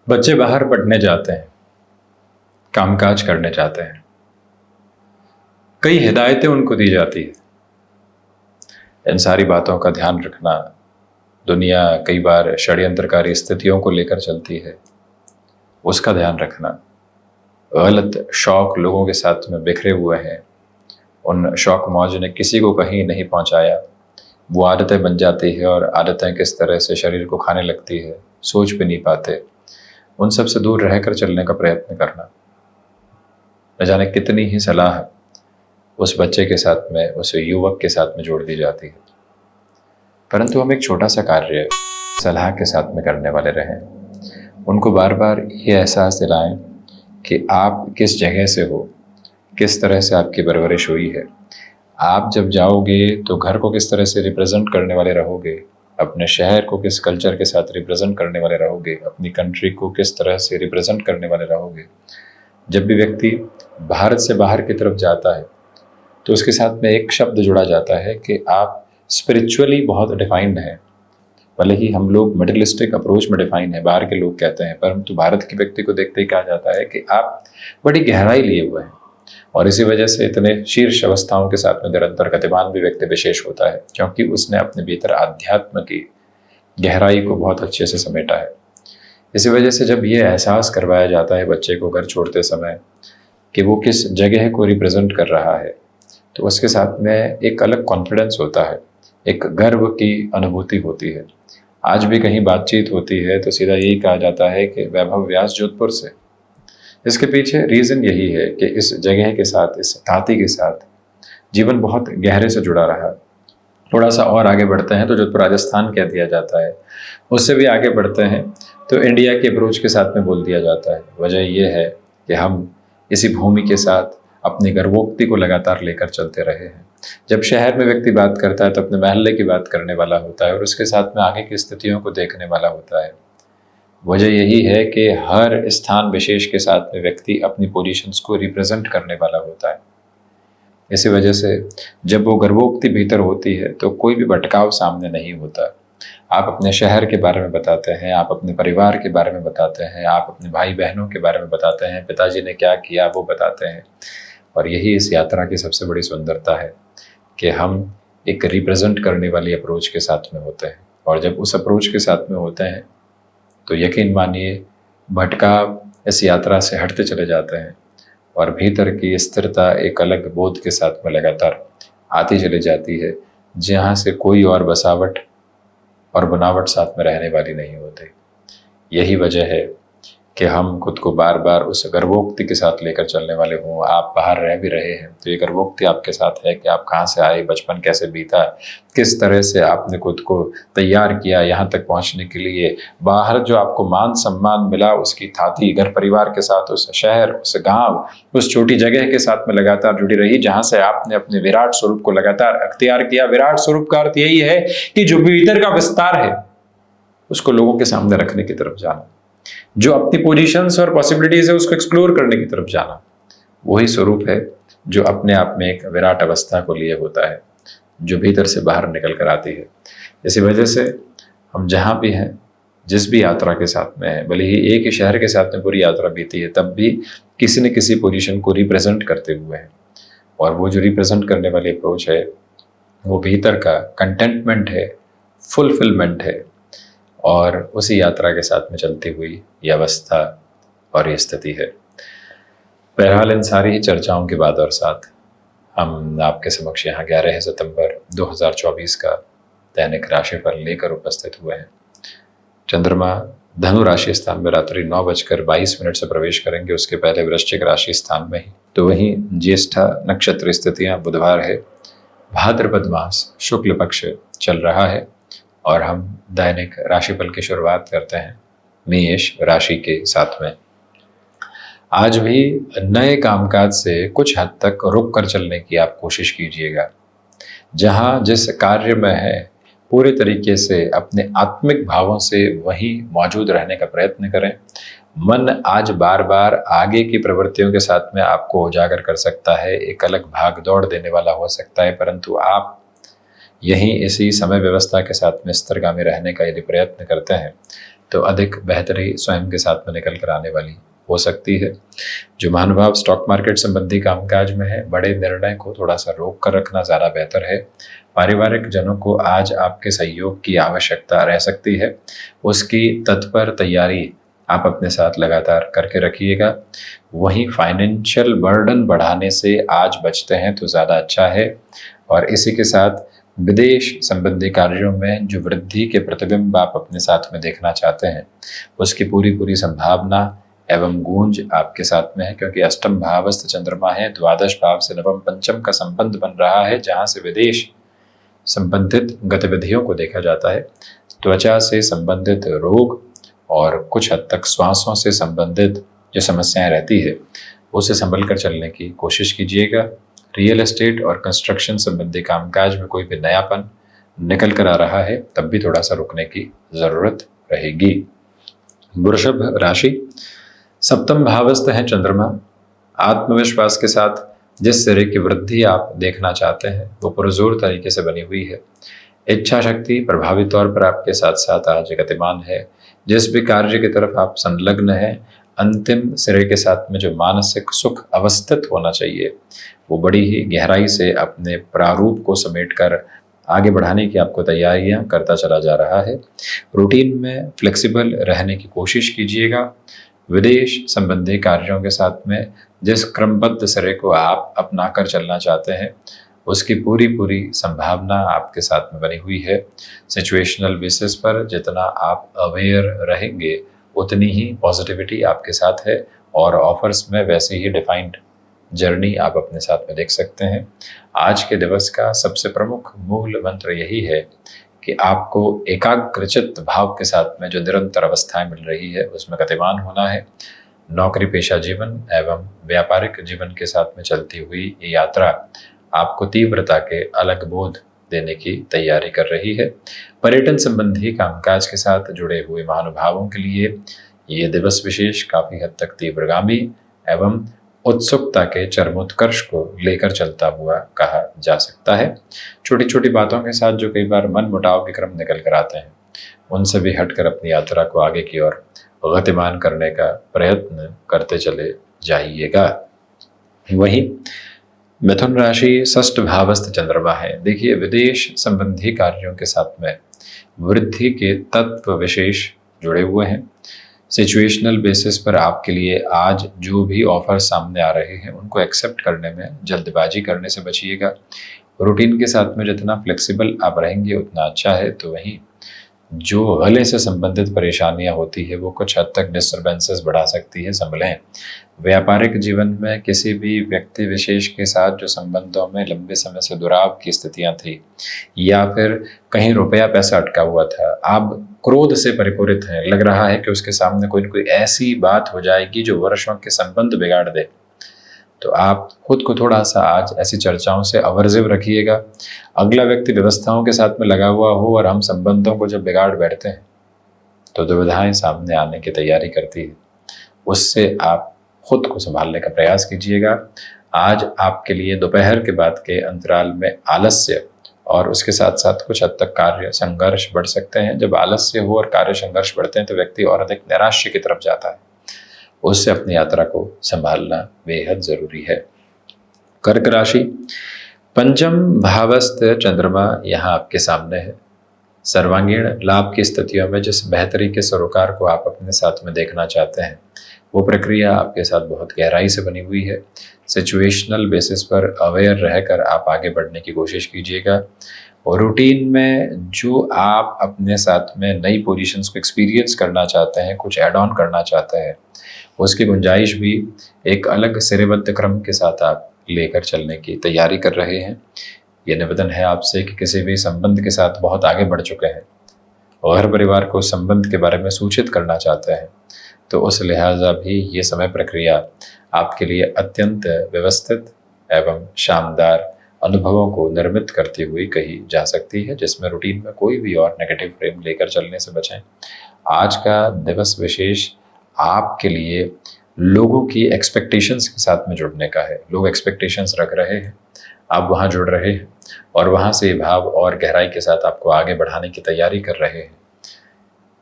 बच्चे बाहर पढ़ने जाते हैं, कामकाज करने जाते हैं, कई हिदायतें उनको दी जाती है। इन सारी बातों का ध्यान रखना, दुनिया कई बार षड्यंत्रकारी स्थितियों को लेकर चलती है, उसका ध्यान रखना। गलत शौक लोगों के साथ में बिखरे हुए हैं, उन शौक मौज ने किसी को कहीं नहीं पहुंचाया, वो आदतें बन जाती है और आदतें किस तरह से शरीर को खाने लगती है सोच भी नहीं पाते। उन सब से दूर रहकर चलने का प्रयत्न करना। न जाने कितनी ही सलाह उस बच्चे के साथ में, उस युवक के साथ में जोड़ दी जाती है, परंतु हम एक छोटा सा कार्य सलाह के साथ में करने वाले रहें। उनको बार बार ये एहसास दिलाएं कि आप किस जगह से हो, किस तरह से आपकी परवरिश हुई है। आप जब जाओगे तो घर को किस तरह से रिप्रेजेंट करने वाले रहोगे, अपने शहर को किस कल्चर के साथ रिप्रेजेंट करने वाले रहोगे, अपनी कंट्री को किस तरह से रिप्रेजेंट करने वाले रहोगे। जब भी व्यक्ति भारत से बाहर की तरफ जाता है तो उसके साथ में एक शब्द जुड़ा जाता है कि आप स्पिरिचुअली बहुत डिफाइंड हैं। भले ही हम लोग मिडलिस्टिक अप्रोच में डिफाइन है, बाहर के लोग कहते हैं, परंतु भारत के व्यक्ति को देखते ही कहा जाता है कि आप बड़ी गहराई लिए हुए हैं। और इसी वजह से इतने शीर्ष अवस्थाओं के साथ में निरंतर गतिमान भी व्यक्ति विशेष होता है, क्योंकि उसने अपने भीतर आध्यात्म की गहराई को बहुत अच्छे से समेटा है। इसी वजह से जब ये एहसास करवाया जाता है बच्चे को घर छोड़ते समय कि वो किस जगह को रिप्रेजेंट कर रहा है, तो उसके साथ में एक अलग कॉन्फिडेंस होता है, एक गर्व की अनुभूति होती है। आज भी कहीं बातचीत होती है तो सीधा यही कहा जाता है कि वैभव व्यास जोधपुर से। इसके पीछे रीज़न यही है कि इस जगह के साथ, इस धाती के साथ जीवन बहुत गहरे से जुड़ा रहा। थोड़ा सा और आगे बढ़ते हैं तो जोधपुर राजस्थान कह दिया जाता है, उससे भी आगे बढ़ते हैं तो इंडिया के अप्रोच के साथ में बोल दिया जाता है। वजह यह है कि हम इसी भूमि के साथ अपनी गर्वोक्ति को लगातार लेकर चलते रहे हैं। जब शहर में व्यक्ति बात करता है तो अपने महल्ले की बात करने वाला होता है और उसके साथ में आगे की स्थितियों को देखने वाला होता है। वजह यही है कि हर स्थान विशेष के साथ में व्यक्ति अपनी पोजीशंस को रिप्रेजेंट करने वाला होता है। इसी वजह से जब वो गर्वोक्ति भीतर होती है तो कोई भी भटकाव सामने नहीं होता। आप अपने शहर के बारे में बताते हैं, आप अपने परिवार के बारे में बताते हैं, आप अपने भाई बहनों के बारे में बताते हैं, पिताजी ने क्या किया वो बताते हैं। और यही इस यात्रा की सबसे बड़ी सुंदरता है कि हम एक रिप्रेजेंट करने वाली अप्रोच के साथ में होते हैं। और जब उस अप्रोच के साथ में होते हैं तो यकीन मानिए भटकाव इस यात्रा से हटते चले जाते हैं और भीतर की स्थिरता एक अलग बोध के साथ में लगातार आती चली जाती है, जहाँ से कोई और बसावट और बनावट साथ में रहने वाली नहीं होती। यही वजह है कि हम खुद को बार बार उस गर्वोक्ति के साथ लेकर चलने वाले हों। आप बाहर रह भी रहे हैं तो ये गर्वोक्ति आपके साथ है कि आप कहाँ से आए, बचपन कैसे बीता, किस तरह से आपने खुद को तैयार किया यहाँ तक पहुँचने के लिए। बाहर जो आपको मान सम्मान मिला उसकी थाती घर परिवार के साथ, उस शहर, उस गाँव, उस छोटी जगह के साथ में लगातार जुड़ी रही, जहाँ से आपने अपने विराट स्वरूप को लगातार अख्तियार किया। विराट स्वरूप का अर्थ यही है कि जो भीतर का विस्तार है उसको लोगों के सामने रखने की तरफ जाना, जो अपनी पोजीशंस और पॉसिबिलिटीज है उसको एक्सप्लोर करने की तरफ जाना। वही स्वरूप है जो अपने आप में एक विराट अवस्था को लिए होता है, जो भीतर से बाहर निकल कर आती है। इसी वजह से हम जहाँ भी हैं, जिस भी यात्रा के साथ में हैं, भले ही एक ही शहर के साथ में पूरी यात्रा बीती है, तब भी किसी न किसी पोजीशन को रिप्रेजेंट करते हुए हैं। और वो जो रिप्रेजेंट करने वाली अप्रोच है वो भीतर का कंटेंटमेंट है, फुलफिलमेंट है। और उसी यात्रा के साथ में चलती हुई ये अवस्था और ये स्थिति है। बहरहाल इन सारी ही चर्चाओं के बाद और साथ हम आपके समक्ष यहाँ 11 सितंबर 2024 का दैनिक राशिफल लेकर उपस्थित हुए हैं। चंद्रमा धनु राशि स्थान में रात्रि 9:22 से प्रवेश करेंगे, उसके पहले वृश्चिक राशि स्थान में ही। तो वहीं ज्येष्ठा नक्षत्र स्थितियाँ बुधवार है, भाद्रपद मास शुक्ल पक्ष चल रहा है और हम दैनिक राशिफल की शुरुआत करते हैं मेष राशि के साथ में। आज भी नए कामकाज से कुछ हद तक रुक कर चलने की आप कोशिश कीजिएगा। जहां जिस कार्य में है पूरे तरीके से अपने आत्मिक भावों से वहीं मौजूद रहने का प्रयत्न करें। मन आज बार बार आगे की प्रवृत्तियों के साथ में आपको उजागर कर सकता है, एक अलग भाग दौड़ देने वाला हो सकता है, परंतु आप यहीं इसी समय व्यवस्था के साथ में स्थिरगामी रहने का यदि प्रयत्न करते हैं तो अधिक बेहतरी स्वयं के साथ में निकल कर आने वाली हो सकती है। जो महानुभाव स्टॉक मार्केट संबंधी कामकाज में है, बड़े निर्णय को थोड़ा सा रोक कर रखना ज़्यादा बेहतर है। पारिवारिक जनों को आज आपके सहयोग की आवश्यकता रह सकती है, उसकी तत्पर तैयारी आप अपने साथ लगातार करके रखिएगा। वहीं फाइनेंशियल बर्डन बढ़ाने से आज बचते हैं तो ज़्यादा अच्छा है। और इसी के साथ विदेश संबंधी कार्यों में जो वृद्धि के प्रतिबिंब आप अपने साथ में देखना चाहते हैं, उसकी पूरी पूरी संभावना एवं गूंज आपके साथ में है, क्योंकि अष्टम भावस्थ चंद्रमा है, द्वादश भाव से नवम पंचम का संबंध बन रहा है, जहां से विदेश संबंधित गतिविधियों को देखा जाता है। त्वचा से संबंधित रोग और कुछ हद तक श्वासों से संबंधित जो समस्याएं रहती है, उसे संभल कर चलने की कोशिश कीजिएगा। रियल एस्टेट और कंस्ट्रक्शन संबंधी कामकाज में कोई भी नयापन निकल कर आ रहा है, तब भी थोड़ा सा रुकने की जरूरत रहेगी। वृषभ राशि, सप्तम भावस्थ है चंद्रमा। आत्मविश्वास के साथ जिस तरह की वृद्धि आप देखना चाहते हैं वो पुरजोर तरीके से बनी हुई है। इच्छा शक्ति प्रभावी तौर पर आपके साथ साथ आज गतिमान है। जिस भी कार्य की तरफ आप संलग्न हैं, अंतिम सिरे के साथ में जो मानसिक सुख अवस्थित होना चाहिए वो बड़ी ही गहराई से अपने प्रारूप को समेटकर आगे बढ़ाने की आपको तैयारियां करता चला जा रहा है। रूटीन में फ्लेक्सिबल रहने की कोशिश कीजिएगा। विदेश संबंधी कार्यों के साथ में जिस क्रमबद्ध सिरे को आप अपना कर चलना चाहते हैं, उसकी पूरी पूरी संभावना आपके साथ में बनी हुई है। सिचुएशनल बेसिस पर जितना आप अवेयर रहेंगे उतनी ही पॉजिटिविटी आपके साथ है, और ऑफर्स में वैसे ही डिफाइंड जर्नी आप अपने साथ में देख सकते हैं। आज के दिवस का सबसे प्रमुख मूल मंत्र यही है कि आपको एकाग्रचित्त भाव के साथ में जो निरंतर अवस्थाएं मिल रही है उसमें गतिमान होना है। नौकरी पेशा जीवन एवं व्यापारिक जीवन के साथ में चलती हुई ये यात्रा आपको तीव्रता के अलग बोध देने की तैयारी कर रही है। पर्यटन संबंधी कामकाज के साथ जुड़े हुए महानुभावों के लिए ये दिवस विशेष काफी हद तक तीव्रगामी एवं उत्सुकता के चरमोत्कर्ष को लेकर चलता हुआ कहा जा सकता है। छोटी छोटी बातों के साथ जो कई बार मन मुटाव के क्रम निकल कर आते हैं, उनसे भी हटकर अपनी यात्रा को आगे की ओर गतिमान करने का प्रयत्न करते चले जाइएगा। वहीं मिथुन राशि षष्ठ भावस्थ चंद्रमा है। देखिए, विदेश संबंधी कार्यों के साथ में वृद्धि के तत्व विशेष जुड़े हुए हैं। सिचुएशनल बेसिस पर आपके लिए आज जो भी ऑफर सामने आ रहे हैं उनको एक्सेप्ट करने में जल्दबाजी करने से बचिएगा। रूटीन के साथ में जितना फ्लेक्सिबल आप रहेंगे उतना अच्छा है। तो वहीं जो गले से संबंधित परेशानियां होती है वो कुछ हद तक डिस्टर्बेंसेस बढ़ा सकती है, संभलें। व्यापारिक जीवन में किसी भी व्यक्ति विशेष के साथ जो संबंधों में लंबे समय से दुराव की स्थितियां थी, या फिर कहीं रुपया पैसा अटका हुआ था, आप क्रोध से परिपूरित हैं। लग रहा है कि उसके सामने कोई न कोई ऐसी बात हो जाएगी जो वर्षों के संबंध बिगाड़ दे। तो आप खुद को थोड़ा सा आज ऐसी चर्चाओं से अवर्जिव रखिएगा। अगला व्यक्ति व्यवस्थाओं के साथ में लगा हुआ हो और हम संबंधों को जब बिगाड़ बैठते हैं तो दुविधाएं सामने आने की तैयारी करती है। उससे आप खुद को संभालने का प्रयास कीजिएगा। आज आपके लिए दोपहर के बाद के अंतराल में आलस्य और उसके साथ साथ कुछ हद तक कार्य संघर्ष बढ़ सकते हैं। जब आलस्य हो और कार्य संघर्ष बढ़ते हैं तो व्यक्ति और अधिक नैराश्य की तरफ जाता है। उससे अपनी यात्रा को संभालना बेहद जरूरी है। कर्क राशि, पंचम भावस्थ चंद्रमा यहाँ आपके सामने है। सर्वांगीण लाभ की स्थितियों में जिस बेहतरी के सरोकार को आप अपने साथ में देखना चाहते हैं वो प्रक्रिया आपके साथ बहुत गहराई से बनी हुई है। सिचुएशनल बेसिस पर अवेयर रहकर आप आगे बढ़ने की कोशिश कीजिएगा। और रूटीन में जो आप अपने साथ में नई पोजीशंस को एक्सपीरियंस करना चाहते हैं, कुछ ऐड ऑन करना चाहते हैं, उसकी गुंजाइश भी एक अलग सिरेबद्ध क्रम के साथ आप लेकर चलने की तैयारी कर रहे हैं। ये निवेदन है आपसे कि किसी भी संबंध के साथ बहुत आगे बढ़ चुके हैं और हर परिवार को संबंध के बारे में सूचित करना चाहते हैं, तो उस लिहाजा भी ये समय प्रक्रिया आपके लिए अत्यंत व्यवस्थित एवं शानदार अनुभवों को निर्मित करती हुई कही जा सकती है, जिसमें रूटीन में कोई भी और नेगेटिव फ्रेम लेकर चलने से बचें। आज का दिवस विशेष आपके लिए लोगों की एक्सपेक्टेशंस के साथ में जुड़ने का है। लोग एक्सपेक्टेशंस रख रहे हैं, आप वहाँ जुड़ रहे हैं और वहाँ से भाव और गहराई के साथ आपको आगे बढ़ाने की तैयारी कर रहे हैं।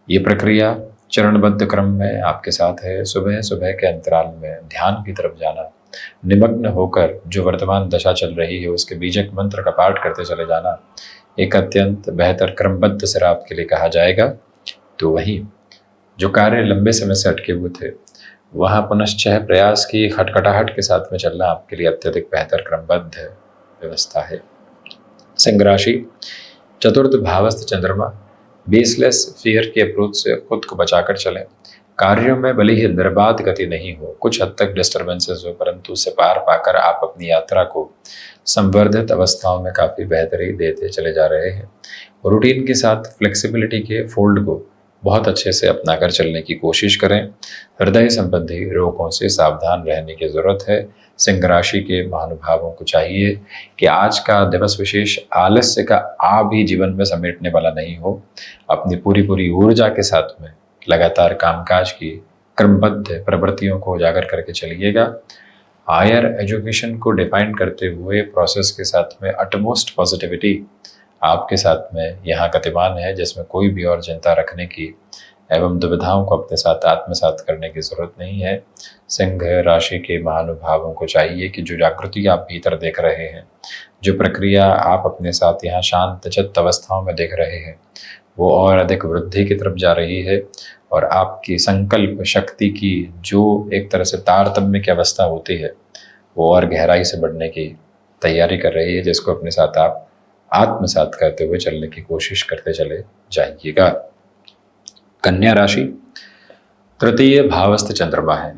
ये प्रक्रिया चरणबद्ध क्रम में आपके साथ है। सुबह सुबह के अंतराल में ध्यान की तरफ जाना, निमग्न होकर जो वर्तमान दशा चल रही है उसके बीजक मंत्र का पाठ करते चले जाना एक अत्यंत बेहतर क्रमबद्ध सिरा आपके लिए कहा जाएगा। तो वहीं जो कार्य लंबे समय से अटके हुए थे वहां पुनश्चः प्रयास की खटखटाहट के साथ में चलना आपके लिए अत्यधिक बेहतर क्रमबद्ध व्यवस्था है। सिंह राशि, चतुर्थ भावस्थ चंद्रमा, बेसलेस फियर की अप्रोच से खुद को बचाकर चलें। कार्यों में भले ही निर्बाध गति नहीं हो, कुछ हद तक डिस्टर्बेंसेस हो, परंतु उसे पार पाकर आप अपनी यात्रा को संवर्धित अवस्थाओं में काफ़ी बेहतरी देते चले जा रहे हैं। रूटीन के साथ फ्लेक्सिबिलिटी के फोल्ड को बहुत अच्छे से अपनाकर चलने की कोशिश करें। हृदय संबंधी रोगों से सावधान रहने की जरूरत है। सिंह राशि के महानुभावों को चाहिए कि आज का दिवस विशेष आलस्य का आ भी जीवन में समेटने वाला नहीं हो। अपनी पूरी ऊर्जा के साथ में लगातार कामकाज की क्रमबद्ध प्रवृत्तियों को उजागर करके चलिएगा। हायर एजुकेशन को डिफाइन करते हुए प्रोसेस के साथ में अटमोस्ट पॉजिटिविटी आपके साथ में यहाँ गतिमान है, जिसमें कोई भी और चिंता रखने की एवं दुविधाओं को अपने साथ आत्मसात करने की जरूरत नहीं है। सिंह राशि के महानुभावों को चाहिए कि जो जागृति आप भीतर देख रहे हैं, जो प्रक्रिया आप अपने साथ यहाँ शांत चित्त अवस्थाओं में देख रहे हैं, वो और अधिक वृद्धि की तरफ जा रही है और आपकी संकल्प शक्ति की जो एक तरह से तारतम्य की अवस्था होती है वो और गहराई से बढ़ने की तैयारी कर रही है, जिसको अपने साथ आप आत्मसात करते हुए चलने की कोशिश करते चले जाइएगा। कन्या राशि, तृतीय भावस्थ चंद्रमा है।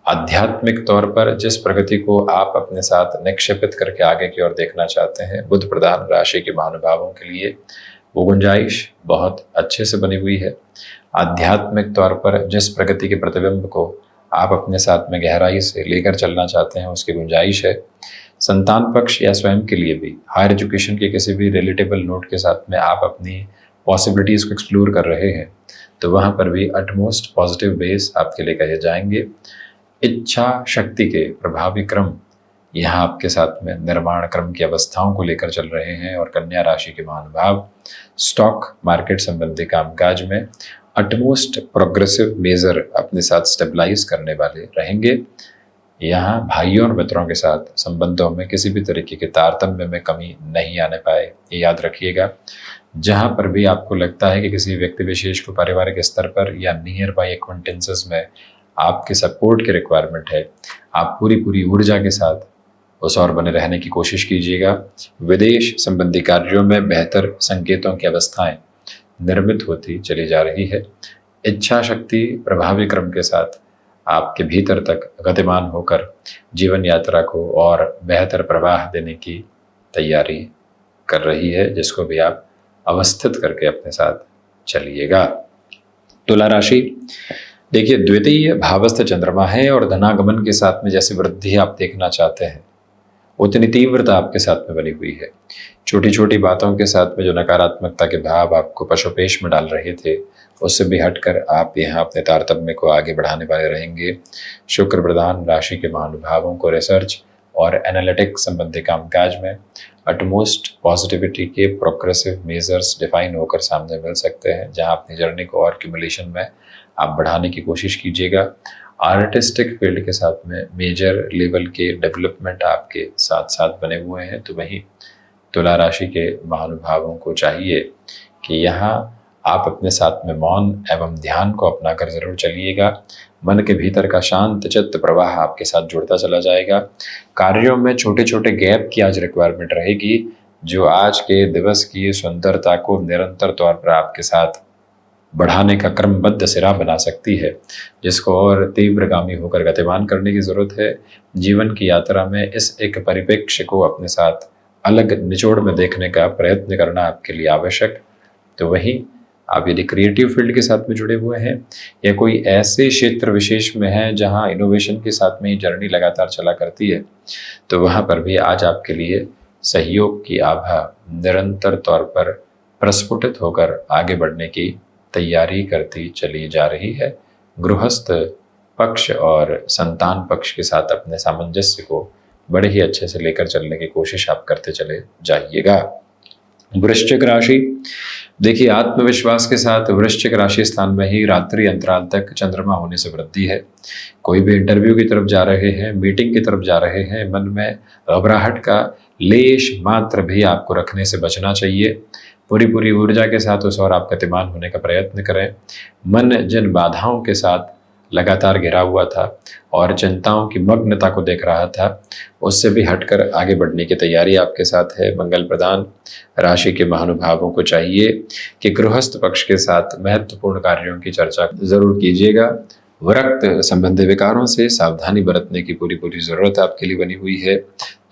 आध्यात्मिक तौर पर जिस प्रगति को आप अपने साथ निक्षेपित करके आगे की ओर देखना चाहते हैं, बुध प्रधान राशि के महानुभावों के लिए वो गुंजाइश बहुत अच्छे से बनी हुई है। आध्यात्मिक तौर पर जिस प्रगति के प्रतिबिंब को आप अपने साथ में गहराई से लेकर चलना चाहते हैं उसकी गुंजाइश है। संतान पक्ष या स्वयं के लिए भी हायर एजुकेशन के किसी भी रिलेटेबल नोट के साथ में आप अपनी पॉसिबिलिटीज को एक्सप्लोर कर रहे हैं तो वहां पर भी अटमोस्ट पॉजिटिव बेस आपके लिए कहे जाएंगे। इच्छा शक्ति के प्रभावी क्रम यहाँ आपके साथ में निर्माण क्रम की अवस्थाओं को लेकर चल रहे हैं और कन्या राशि के महानुभाव स्टॉक मार्केट संबंधी कामकाज में अटमोस्ट प्रोग्रेसिव मेजर अपने साथ स्टेबलाइज करने वाले रहेंगे। यहाँ भाइयों और मित्रों के साथ संबंधों में किसी भी तरीके के तारतम्य में कमी नहीं आने पाए, ये याद रखिएगा। जहाँ पर भी आपको लगता है कि किसी व्यक्ति विशेष को पारिवारिक स्तर पर या नियर बाई एक्वेंटेंसेस में आपके सपोर्ट की रिक्वायरमेंट है, आप पूरी ऊर्जा के साथ उस और बने रहने की कोशिश कीजिएगा। विदेश संबंधी कार्यों में बेहतर संकेतों की अवस्थाएं निर्मित होती चली जा रही है। इच्छा शक्ति प्रभावी क्रम के साथ आपके भीतर तक गतिमान होकर जीवन यात्रा को और बेहतर प्रवाह देने की तैयारी कर रही है, जिसको भी आप अवस्थित करके अपने साथ चलिएगा। तुला राशि, देखिए द्वितीय भावस्थ चंद्रमा है और धनागमन के साथ में जैसी वृद्धि आप देखना चाहते हैं उतनी तीव्रता आपके साथ में बनी हुई है। छोटी छोटी बातों के साथ में जो नकारात्मकता के भाव आपको पशुपेश में डाल रहे थे उससे भी हटकर आप यहाँ अपने तारतम्य को आगे बढ़ाने वाले रहेंगे। शुक्र प्रधान राशि के महानुभावों को रिसर्च और एनालिटिक्स संबंधी कामकाज में अटमोस्ट पॉजिटिविटी के प्रोग्रेसिव मेजर्स डिफाइन होकर सामने मिल सकते हैं, जहां अपनी जर्नी को और क्यूमुलेशन में आप बढ़ाने की कोशिश कीजिएगा। आर्टिस्टिक फील्ड के साथ में मेजर लेवल के डेवलपमेंट आपके साथ साथ बने हुए हैं। तो वहीं तुला राशि के महानुभावों को चाहिए कि यहाँ आप अपने साथ में मौन एवं ध्यान को अपनाकर जरूर चलिएगा। मन के भीतर का शांत चित्त प्रवाह आपके साथ जुड़ता चला जाएगा। कार्यों में छोटे छोटे गैप की आज रिक्वायरमेंट रहेगी, जो आज के दिवस की सुंदरता को निरंतर तौर पर आपके साथ बढ़ाने का क्रमबद्ध सिरा बना सकती है, जिसको और तीव्रगामी होकर गतिमान करने की जरूरत है। जीवन की यात्रा में इस एक परिप्रेक्ष्य को अपने साथ अलग निचोड़ में देखने का प्रयत्न करना आपके लिए आवश्यक। तो वहीं आप यदि क्रिएटिव फील्ड के साथ में जुड़े हुए हैं या कोई ऐसे क्षेत्र विशेष में है जहां इनोवेशन के साथ में जर्नी लगातार चला करती है, तो वहां पर भी आज आपके लिए सहयोग की आभा निरंतर तौर पर प्रस्फुटित होकर आगे बढ़ने की तैयारी करती चली जा रही है। गृहस्थ पक्ष और संतान पक्ष के साथ अपने सामंजस्य को बड़े ही अच्छे से लेकर चलने की कोशिश आप करते चले जाइएगा। वृश्चिक राशि, देखिए, आत्मविश्वास के साथ वृश्चिक राशि स्थान में ही रात्रि अंतराल तक चंद्रमा होने से वृद्धि है। कोई भी इंटरव्यू की तरफ जा रहे हैं, मीटिंग की तरफ जा रहे हैं, मन में घबराहट का लेश मात्र भी आपको रखने से बचना चाहिए। पूरी पूरी ऊर्जा के साथ उस ओर आप गतिमान होने का प्रयत्न करें। मन जिन बाधाओं के साथ लगातार घिरा हुआ था और चिंताओं की मग्नता को देख रहा था, उससे भी हटकर आगे बढ़ने की तैयारी आपके साथ है। मंगल प्रदान राशि के महानुभावों को चाहिए कि गृहस्थ पक्ष के साथ महत्वपूर्ण कार्यों की चर्चा जरूर कीजिएगा। रक्त संबंधी विकारों से सावधानी बरतने की पूरी पूरी जरूरत आपके लिए बनी हुई है।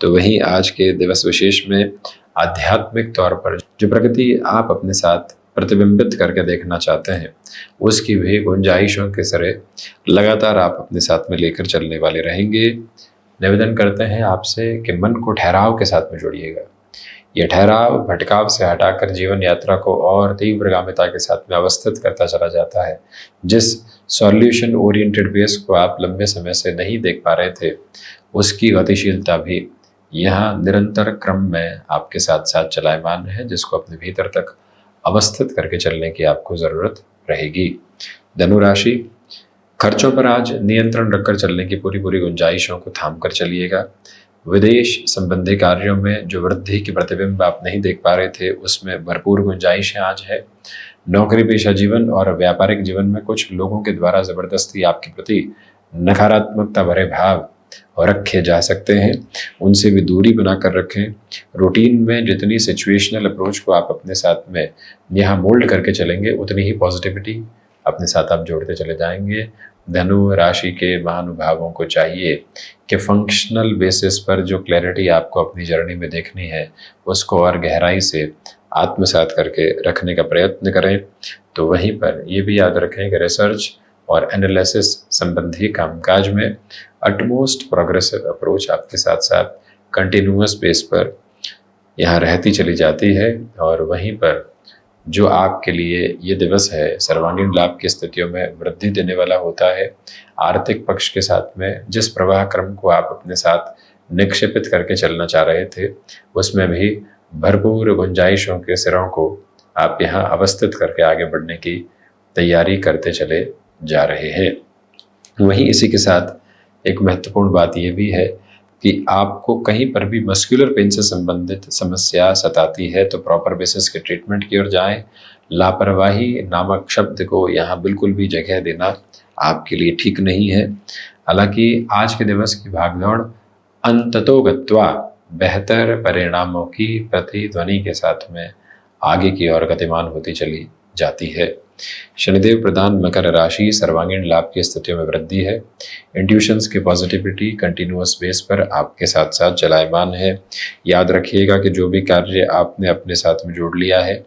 तो वहीं आज के दिवस विशेष में आध्यात्मिक तौर पर जो प्रगति आप अपने साथ प्रतिबिंबित करके देखना चाहते हैं, उसकी भी गुंजाइशों के सरे लगातार आप अपने साथ में लेकर चलने वाले रहेंगे। निवेदन करते हैं आपसे कि मन को ठहराव के साथ में जोड़िएगा। यह ठहराव भटकाव से हटाकर जीवन यात्रा को और तीव्रगामिता के साथ में अवस्थित करता चला जाता है। जिस सॉल्यूशन ओरिएंटेड बेस को आप लंबे समय से नहीं देख पा रहे थे, उसकी गतिशीलता भी यहाँ निरंतर क्रम में आपके साथ साथ चलायमान है, जिसको अपने भीतर तक अवस्थित करके चलने की आपको जरूरत रहेगी। धनु राशि, खर्चों पर आज नियंत्रण रखकर चलने की पूरी पूरी गुंजाइशों को थाम कर चलिएगा। विदेश संबंधी कार्यों में जो वृद्धि की प्रतिबिंब आप नहीं देख पा रहे थे, उसमें भरपूर गुंजाइशें आज है। नौकरी पेशा जीवन और व्यापारिक जीवन में कुछ लोगों के द्वारा जबरदस्ती आपके प्रति नकारात्मकता भरे भाव और रखे जा सकते हैं, उनसे भी दूरी बनाकर रखें। रूटीन में जितनी सिचुएशनल अप्रोच को आप अपने साथ में यहाँ मोल्ड करके चलेंगे, उतनी ही पॉजिटिविटी अपने साथ आप जोड़ते चले जाएंगे। धनु राशि के महानुभावों को चाहिए कि फंक्शनल बेसिस पर जो क्लैरिटी आपको अपनी जर्नी में देखनी है, उसको और गहराई से आत्मसात करके रखने का प्रयत्न करें। तो वहीं पर ये भी याद रखें कि रिसर्च और एनालिसिस संबंधी कामकाज में अटमोस्ट प्रोग्रेसिव अप्रोच आपके साथ साथ कंटिन्यूअस बेस पर यहाँ रहती चली जाती है। और वहीं पर जो आपके लिए ये दिवस है, सर्वांगीण लाभ की स्थितियों में वृद्धि देने वाला होता है। आर्थिक पक्ष के साथ में जिस प्रवाह क्रम को आप अपने साथ निक्षेपित करके चलना चाह रहे थे, उसमें भी भरपूर गुंजाइशों के सिरों को आप यहाँ अवस्थित करके आगे बढ़ने की तैयारी करते चले जा रहे हैं। वहीं इसी के साथ एक महत्वपूर्ण बात यह भी है कि आपको कहीं पर भी मस्कुलर पेन से संबंधित समस्या सताती है तो प्रॉपर बेसिस के ट्रीटमेंट की ओर जाएं। लापरवाही नामक शब्द को यहाँ बिल्कुल भी जगह देना आपके लिए ठीक नहीं है। हालांकि आज के दिवस की भागदौड़ अंततोगत्वा बेहतर परिणामों की प्रतिध्वनि के साथ में आगे की ओर गतिमान होती चली जाती है। शनिदेव प्रधान मकर राशि, सर्वांगीण लाभ की स्थितियों में वृद्धि है। इंट्यूशंस की पॉजिटिविटी कंटिन्यूअस बेस पर आपके साथ साथ चलायमान है। याद रखिएगा कि जो भी कार्य आपने अपने साथ में जोड़ लिया है,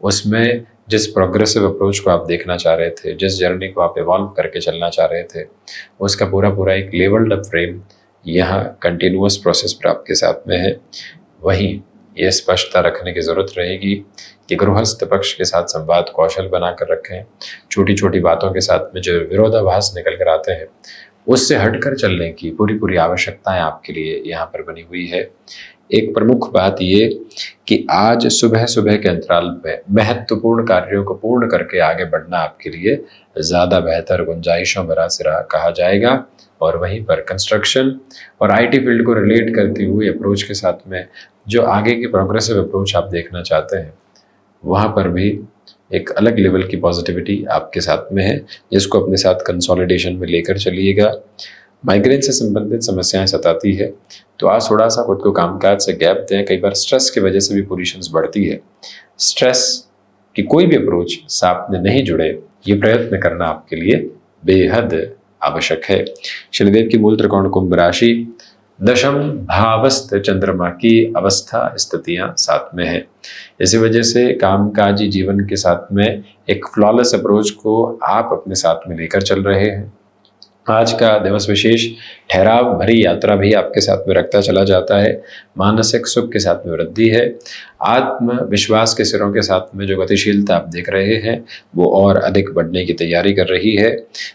उसमें जिस प्रोग्रेसिव अप्रोच को आप देखना चाह रहे थे, जिस जर्नी को आप इवॉल्व करके चलना चाह रहे थे, उसका पूरा पूरा एक लेवल्ड अप फ्रेम यहाँ कंटिन्यूअस प्रोसेस पर आपके साथ में है। वहीं ये स्पष्टता रखने की जरूरत रहेगी कि गृहस्थ पक्ष के साथ संवाद कौशल बनाकर रखें। छोटी छोटी बातों के साथ में जो विरोधाभास निकल कर आते हैं, उससे हटकर चलने की पूरी पूरी आवश्यकताएं आपके लिए यहाँ पर बनी हुई है। एक प्रमुख बात ये कि आज सुबह सुबह के अंतराल में महत्वपूर्ण कार्यों को पूर्ण करके आगे बढ़ना आपके लिए ज़्यादा बेहतर गुंजाइशों भरा सिरा कहा जाएगा। और वहीं पर कंस्ट्रक्शन और आईटी फील्ड को रिलेट करती हुई अप्रोच के साथ में जो आगे की प्रोग्रेसिव अप्रोच आप देखना चाहते हैं, वहाँ पर भी एक अलग लेवल की पॉजिटिविटी आपके साथ में है, जिसको अपने साथ कंसोलिडेशन में लेकर चलिएगा। माइग्रेन से संबंधित समस्याएं सताती है तो आज थोड़ा सा खुद को कामकाज से गैप दें। कई बार स्ट्रेस की वजह से भी पोजीशंस बढ़ती है। स्ट्रेस की कोई भी अप्रोच साथ में नहीं जुड़े, ये प्रयत्न करना आपके लिए बेहद आवश्यक है। शनिदेव की मूल त्रिकोण कुंभ राशि, दशम भावस्थ चंद्रमा की अवस्था स्थितियां साथ में है। इसी वजह से कामकाजी जीवन के साथ में एक फ्लॉलेस अप्रोच को आप अपने साथ में लेकर चल रहे हैं। आज का दिवस विशेष ठहराव भरी यात्रा भी आपके साथ में रखता चला जाता है। मानसिक सुख के साथ में वृद्धि है। आत्मविश्वास के सिरों के साथ में जो गतिशीलता आप देख रहे हैं वो और अधिक बढ़ने की तैयारी कर रही है।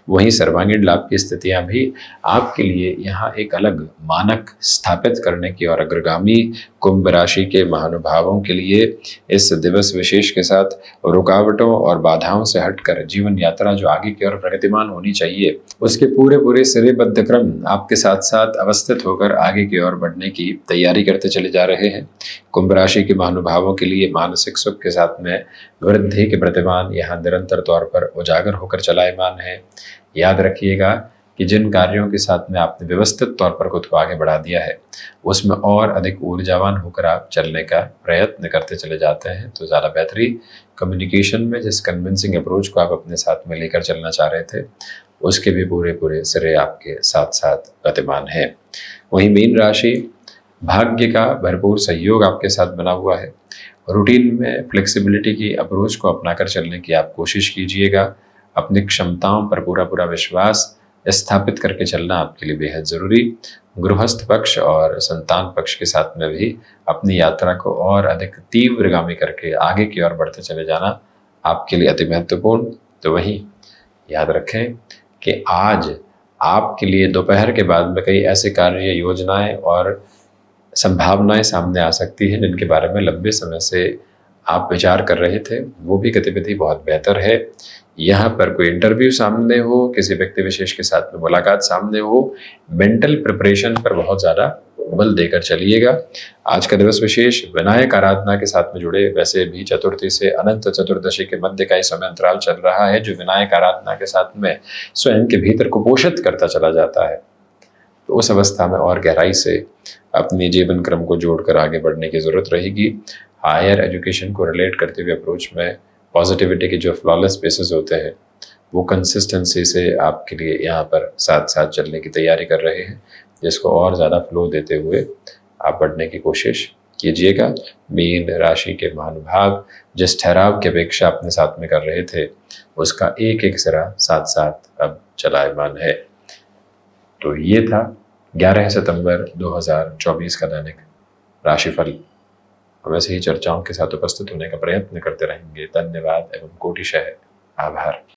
वहीं सर्वांगीण लाभ की स्थितियां भी आपके लिए यहाँ एक अलग मानक स्थापित करने की और अग्रगामी कुंभ राशि के महानुभावों के लिए इस दिवस विशेष के साथ रुकावटों और बाधाओं से हटकर जीवन यात्रा जो आगे की ओर प्रगतिमान होनी चाहिए उसके पूरे पूरे सिरेबद्ध क्रम आपके साथ साथ अवस्थित होकर आगे की ओर बढ़ने की तैयारी करते चले जा रहे हैं। कुंभ राशि के महानुभावों के लिए मानसिक सुख के साथ में वृद्धि के प्रतिमान यहाँ निरंतर तौर पर उजागर होकर चलायमान है। याद रखिएगा कि जिन कार्यों के साथ में आपने व्यवस्थित तौर पर खुद को आगे बढ़ा दिया है उसमें और अधिक ऊर्जावान होकर आप चलने का प्रयत्न करते चले जाते हैं। तो ज़्यादा बेहतरी कम्युनिकेशन में जिस कन्विंसिंग अप्रोच को आप अपने साथ में लेकर चलना चाह रहे थे उसके भी पूरे पूरे सिरे आपके साथ साथ गतिमान है। वहीं मीन राशि, भाग्य का भरपूर सहयोग आपके साथ बना हुआ है। रूटीन में फ्लेक्सिबिलिटी की अप्रोच को अपनाकर चलने की आप कोशिश कीजिएगा। अपनी क्षमताओं पर पूरा पूरा विश्वास स्थापित करके चलना आपके लिए बेहद ज़रूरी। गृहस्थ पक्ष और संतान पक्ष के साथ में भी अपनी यात्रा को और अधिक तीव्रगामी करके आगे की ओर बढ़ते चले जाना आपके लिए अति महत्वपूर्ण। तो वहीं याद रखें कि आज आपके लिए दोपहर के बाद में कई ऐसे कार्य योजनाएं और संभावनाएं सामने आ सकती हैं जिनके बारे में लंबे समय से आप विचार कर रहे थे। वो भी गतिविधि बहुत बेहतर है। यहाँ पर कोई इंटरव्यू सामने हो, किसी व्यक्ति विशेष के साथ में मुलाकात सामने हो, मेंटल प्रिपरेशन पर बहुत ज़्यादा बल देकर चलिएगा। आज का दिवस विशेष विनायक आराधना के साथ में जुड़े, वैसे भी चतुर्थी से अनंत चतुर्दशी के मध्य का ही समय अंतराल चल रहा है जो विनायक आराधना के साथ में स्वयं के भीतर को पोषित करता चला जाता है। तो उस अवस्था में और गहराई से अपनी जीवन क्रम को जोड़कर आगे बढ़ने की जरूरत रहेगी। हायर एजुकेशन को रिलेट करते हुए अप्रोच में पॉजिटिविटी के जो फ्लॉलेस बेसिस होते हैं वो कंसिस्टेंसी से आपके लिए यहाँ पर साथ साथ चलने की तैयारी कर रहे हैं, जिसको और ज़्यादा फ्लो देते हुए आप बढ़ने की कोशिश कीजिएगा। मीन राशि के महानुभाव जिस ठहराव की अपेक्षा अपने साथ में कर रहे थे उसका एक एक सिरा साथ साथ अब चलायमान है। तो ये था 11 सितंबर 2024 का दैनिक राशिफल। वैसे ही चर्चाओं के साथ उपस्थित होने का प्रयत्न करते रहेंगे। धन्यवाद एवं कोटिशः आभार।